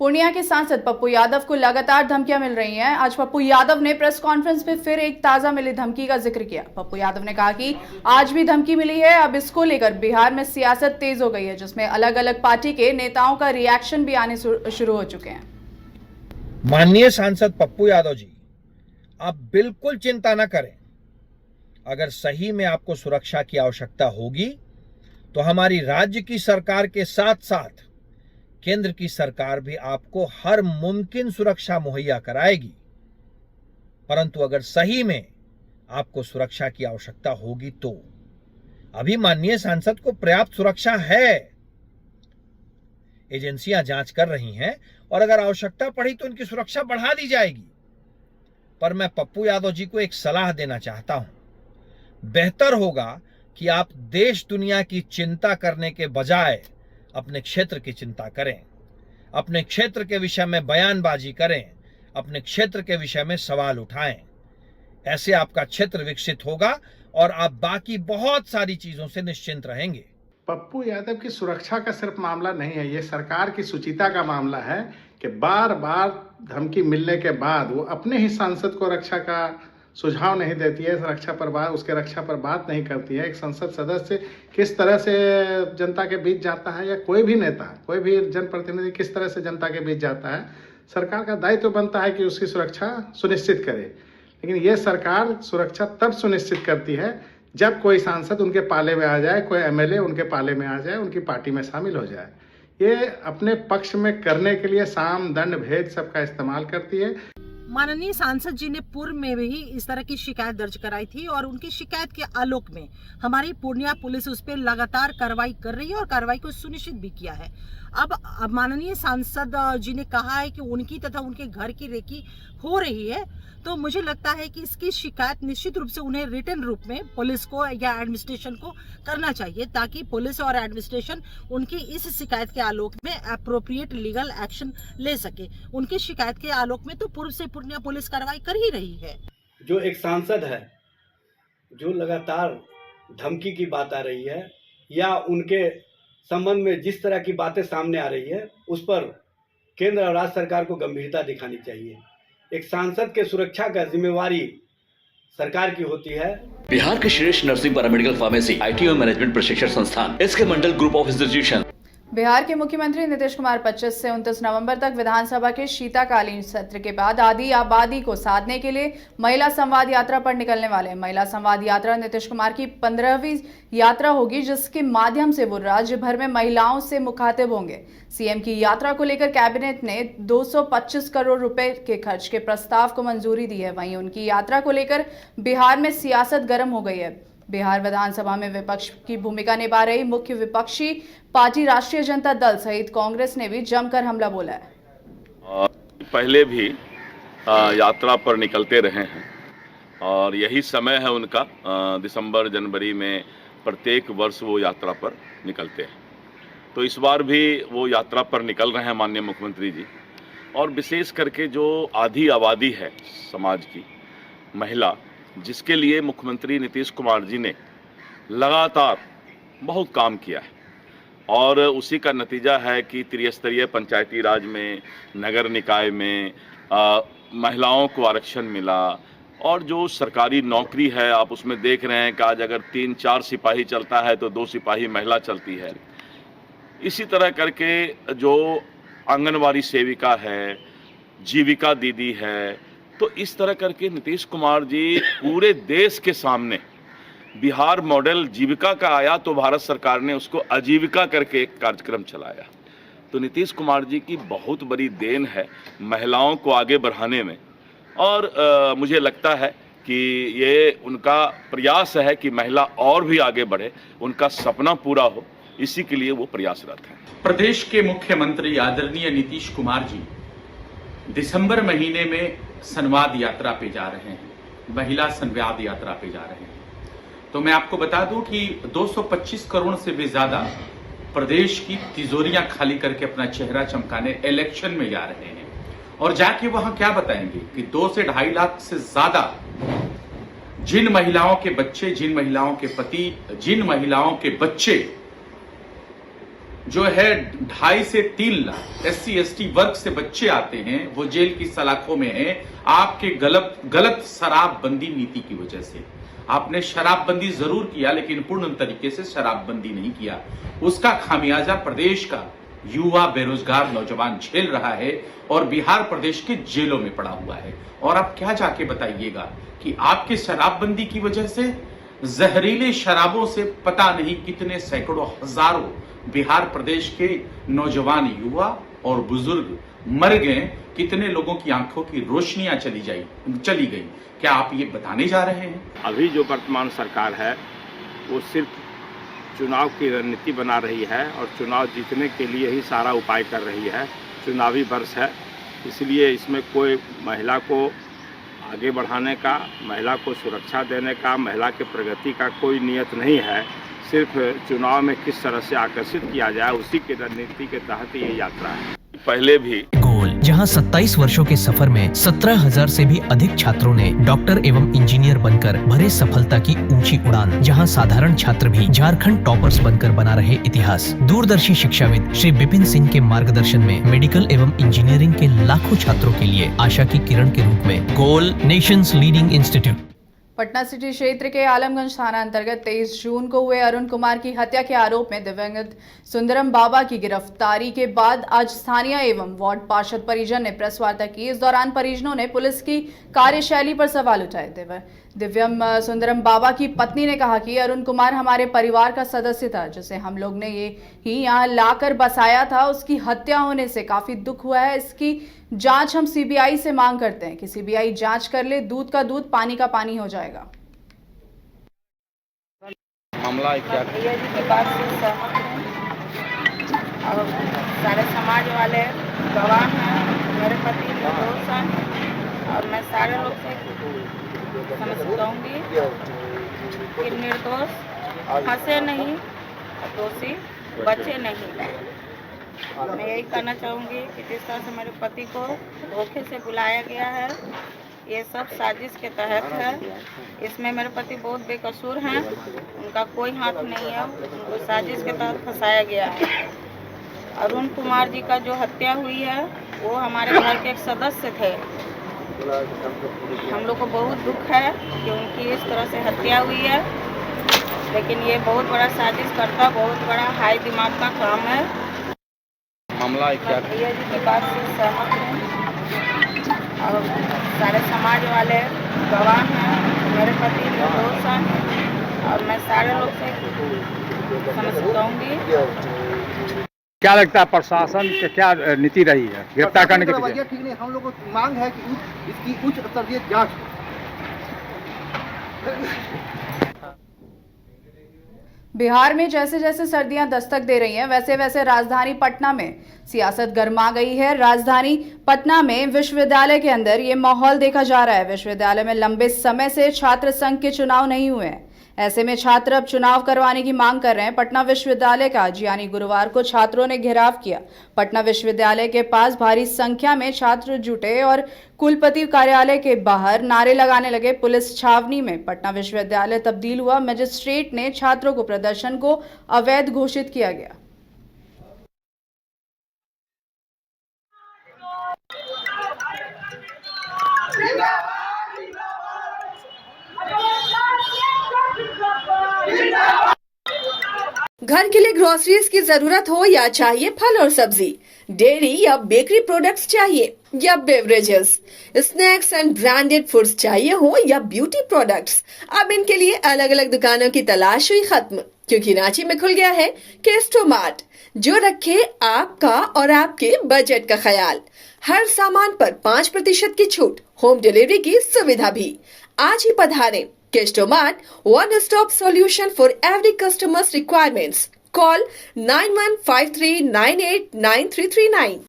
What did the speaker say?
पूर्णिया के सांसद पप्पू यादव को लगातार धमकियां मिल रही हैं। आज पप्पू यादव ने प्रेस कॉन्फ्रेंस में फिर एक ताजा मिली धमकी का जिक्र किया। पप्पू यादव ने कहा कि आज भी धमकी मिली है। अब इसको लेकर बिहार में सियासत तेज हो गई है, जिसमें अलग अलग पार्टी के नेताओं का रिएक्शन भी आने शुरू हो चुके हैं। माननीय सांसद पप्पू यादव जी, आप बिल्कुल चिंता न करें। अगर सही में आपको सुरक्षा की आवश्यकता होगी तो हमारी राज्य की सरकार के साथ साथ केंद्र की सरकार भी आपको हर मुमकिन सुरक्षा मुहैया कराएगी। परंतु अगर सही में आपको सुरक्षा की आवश्यकता होगी तो अभी माननीय सांसद को पर्याप्त सुरक्षा है। एजेंसियां जांच कर रही हैं और अगर आवश्यकता पड़ी तो उनकी सुरक्षा बढ़ा दी जाएगी। पर मैं पप्पू यादव जी को एक सलाह देना चाहता हूं। बेहतर होगा कि आप देश दुनिया की चिंता करने के बजाय अपने क्षेत्र की चिंता करें, अपने क्षेत्र के विषय में बयानबाजी करें, अपने क्षेत्र के विषय में सवाल उठाएं। ऐसे आपका क्षेत्र विकसित होगा और आप बाकी बहुत सारी चीजों से निश्चिंत रहेंगे। पप्पू यादव की सुरक्षा का सिर्फ मामला नहीं है, ये सरकार की सुचिता का मामला है कि बार बार धमकी मिलने के बाद वो अपने ही सांसद को रक्षा का सुझाव नहीं देती है, उसके रक्षा पर बात नहीं करती है। एक संसद सदस्य किस तरह से जनता के बीच जाता है, या कोई भी नेता, कोई भी जनप्रतिनिधि किस तरह से जनता के बीच जाता है, सरकार का दायित्व बनता है कि उसकी सुरक्षा सुनिश्चित करे। लेकिन ये सरकार सुरक्षा तब सुनिश्चित करती है जब कोई सांसद उनके पाले में आ जाए, कोई एमएलए उनके पाले में आ जाए, उनकी पार्टी में शामिल हो जाए। ये अपने पक्ष में करने के लिए साम दंड भेद सबका इस्तेमाल करती है। माननीय सांसद जी ने पूर्व में भी इस तरह की शिकायत दर्ज कराई थी और उनकी शिकायत के आलोक में हमारी पूर्णिया पुलिस उस पर लगातार कार्रवाई कर रही है और कार्रवाई को सुनिश्चित भी किया है। अब माननीय सांसद जी ने कहा है कि उनकी तथा उनके घर की रेकी हो रही है, तो मुझे लगता है कि इसकी शिकायत निश्चित रूप से उन्हें रिटन रूप में पुलिस को या एडमिनिस्ट्रेशन को करना चाहिए, ताकि पुलिस और एडमिनिस्ट्रेशन उनकी इस शिकायत के आलोक में एप्रोप्रिएट लीगल एक्शन ले सके। उनकी शिकायत के आलोक में तो पूर्व से पूर्णिया पुलिस कार्रवाई कर ही रही है। जो एक सांसद है जो लगातार धमकी की बात आ रही है या उनके संबंध में जिस तरह की बातें सामने आ रही है, उस पर केंद्र और राज्य सरकार को गंभीरता दिखानी चाहिए। एक सांसद के सुरक्षा का जिम्मेवारी सरकार की होती है। बिहार के श्रेष्ठ नर्सिंग पैरामेडिकल फार्मेसी आईटी और मैनेजमेंट प्रशिक्षण संस्थान SK Mandal group of institution. Bihar के मुख्यमंत्री नीतीश कुमार 25 से 29 नवंबर तक विधानसभा के शीतकालीन सत्र के बाद आदि आबादी को साधने के लिए महिला संवाद यात्रा पर निकलने वाले हैं। महिला संवाद यात्रा नीतीश कुमार की 15वीं यात्रा होगी, जिसके माध्यम से वो राज्य भर में महिलाओं से मुखातिब होंगे। सीएम की यात्रा को लेकर कैबिनेट ने 225 करोड़ रुपए के खर्च के प्रस्ताव को मंजूरी दी है। वहीं उनकी यात्रा को लेकर बिहार में सियासत गर्म हो गई है। बिहार विधानसभा में विपक्ष की भूमिका निभा रही मुख्य विपक्षी पार्टी राष्ट्रीय जनता दल सहित कांग्रेस ने भी जमकर हमला बोला है। पहले भी यात्रा पर निकलते रहे हैं और यही समय है उनका। दिसंबर जनवरी में प्रत्येक वर्ष वो यात्रा पर निकलते हैं, तो इस बार भी वो यात्रा पर निकल रहे हैं माननीय मुख्यमंत्री जी। और विशेष करके जो आधी आबादी है समाज की, महिला, जिसके लिए मुख्यमंत्री नीतीश कुमार जी ने लगातार बहुत काम किया है और उसी का नतीजा है कि त्रिस्तरीय पंचायती राज में, नगर निकाय में महिलाओं को आरक्षण मिला। और जो सरकारी नौकरी है, आप उसमें देख रहे हैं कि आज अगर 3-4 सिपाही चलता है तो 2 सिपाही महिला चलती है। इसी तरह करके जो आंगनवाड़ी सेविका है, जीविका दीदी है, तो इस तरह करके नीतीश कुमार जी पूरे देश के सामने बिहार मॉडल जीविका का आया तो भारत सरकार ने उसको आजीविका करके एक कार्यक्रम चलाया। तो नीतीश कुमार जी की बहुत बड़ी देन है महिलाओं को आगे बढ़ाने में। और मुझे लगता है कि ये उनका प्रयास है कि महिला और भी आगे बढ़े, उनका सपना पूरा हो, इसी के लिए वो प्रयासरत हैं। प्रदेश के मुख्यमंत्री आदरणीय नीतीश कुमार जी दिसंबर महीने में संवाद यात्रा पे जा रहे हैं, महिला संवाद यात्रा पे जा रहे हैं। तो मैं आपको बता दूं कि 225 करोड़ से भी ज्यादा प्रदेश की तिजोरियां खाली करके अपना चेहरा चमकाने इलेक्शन में जा रहे हैं। और जाके वहां क्या बताएंगे कि 2 से 2.5 लाख से ज्यादा जिन महिलाओं के बच्चे, जिन महिलाओं के पति, जिन महिलाओं के बच्चे जो है 2.5 से 3 लाख SC/ST वर्ग से बच्चे आते हैं, वो जेल की सलाखों में है आपके गलत शराबबंदी नीति की वजह से। आपने शराबबंदी जरूर किया, लेकिन पूर्ण तरीके से शराबबंदी नहीं किया। उसका खामियाजा प्रदेश का युवा बेरोजगार नौजवान झेल रहा है और बिहार प्रदेश के जेलों में पड़ा हुआ है। और आप क्या जाके बताइएगा कि आपके शराबबंदी की वजह से जहरीले शराबों से पता नहीं कितने सैकड़ों हजारों बिहार प्रदेश के नौजवान युवा और बुजुर्ग मर गए, कितने लोगों की आंखों की रोशनियां चली गई। क्या आप ये बताने जा रहे हैं? अभी जो वर्तमान सरकार है वो सिर्फ चुनाव की रणनीति बना रही है और चुनाव जीतने के लिए ही सारा उपाय कर रही है। चुनावी वर्ष है, इसलिए इसमें कोई महिला को आगे बढ़ाने का, महिला को सुरक्षा देने का, महिला के प्रगति का कोई नियत नहीं है। सिर्फ चुनाव में किस तरह से आकर्षित किया जाए उसी की रणनीति के तहत ये यात्रा है। पहले भी गोल, जहां 27 वर्षों के सफर में 17,000 से भी अधिक छात्रों ने डॉक्टर एवं इंजीनियर बनकर भरे सफलता की ऊंची उड़ान, जहां साधारण छात्र भी झारखंड टॉपर्स बनकर बना रहे इतिहास। दूरदर्शी शिक्षाविद श्री विपिन सिंह के मार्गदर्शन में मेडिकल एवं इंजीनियरिंग के लाखों छात्रों के लिए आशा की किरण के रूप में goal nations leading institute. Patna city क्षेत्र के आलमगंज थाना अंतर्गत 23 जून को हुए अरुण कुमार की हत्या के आरोप में दिवंगत सुंदरम बाबा की गिरफ्तारी के बाद आज स्थानीय एवं वार्ड पार्षद परिजन ने प्रेस वार्ता की। इस दौरान परिजनों ने पुलिस की कार्यशैली पर सवाल उठाए। दिव्यम सुंदरम बाबा की पत्नी ने कहा कि अरुण कुमार हमारे परिवार का सदस्य था, जिसे हम लोग ने ही यहाँ लाकर बसाया था। उसकी हत्या होने से काफी दुख हुआ है। इसकी जांच हम सीबीआई से मांग करते हैं कि सीबीआई जांच कर ले, दूध का दूध पानी का पानी हो जाएगा। मामला क्या भैया जी की बात से सहमत हूँ और सारे समाज वाले गवाह हैं। मेरे पति निर्दोष हैं और मैं सारे लोग से समझाऊंगी कि निर्दोष फंसे नहीं, दोषी बचे नहीं। मैं यही कहना चाहूँगी कि जिस तरह से मेरे पति को धोखे से बुलाया गया है, ये सब साजिश के तहत है। इसमें मेरे पति बहुत बेकसूर हैं, उनका कोई हाथ नहीं है, उनको साजिश के तहत फंसाया गया है। अरुण कुमार जी का जो हत्या हुई है वो हमारे घर के एक सदस्य थे। हम लोग को बहुत दुख है कि उनकी इस तरह से हत्या हुई है, लेकिन ये बहुत बड़ा साजिश करता, बहुत बड़ा हाई दिमाग का काम है। मामला क्या भैया जी की बात से सहमत हूँ और सारे समाज वाले गवाह हैं। मेरे पति निर्दोष हैं और मैं सारे लोग से समझाऊंगी। क्या लगता है प्रशासन की क्या नीति रही है गिरफ्तार करने के पीछे? ठीक नहीं, हम लोग को मांग है कि इसकी उच्च स्तरीय जांच हो। बिहार में जैसे जैसे सर्दियां दस्तक दे रही हैं, वैसे वैसे राजधानी पटना में सियासत गर्मा गई है। राजधानी पटना में विश्वविद्यालय के अंदर ये माहौल देखा जा रहा है। विश्वविद्यालय में लंबे समय से छात्र संघ के चुनाव नहीं हुए हैं। ऐसे में छात्र अब चुनाव करवाने की मांग कर रहे हैं। पटना विश्वविद्यालय का आज यानी गुरुवार को छात्रों ने घेराव किया। पटना विश्वविद्यालय के पास भारी संख्या में छात्र जुटे और कुलपति कार्यालय के बाहर नारे लगाने लगे। पुलिस छावनी में पटना विश्वविद्यालय तब्दील हुआ। मजिस्ट्रेट ने छात्रों को प्रदर्शन को अवैध घोषित किया गया। घर के लिए ग्रोसरीज की जरूरत हो या चाहिए फल और सब्जी, डेयरी या बेकरी प्रोडक्ट्स चाहिए या beverages, snacks and branded foods चाहिए हो या ब्यूटी प्रोडक्ट्स, अब इनके लिए अलग अलग दुकानों की तलाश हुई खत्म, क्योंकि रांची में खुल गया है केस्टो मार्ट, जो रखे आपका और आपके बजट का ख्याल। हर सामान पर 5% की छूट, होम डिलीवरी की सुविधा भी। आज ही पधारें। Kesto Mart, one-stop solution for every customer's requirements. Call 9153989339.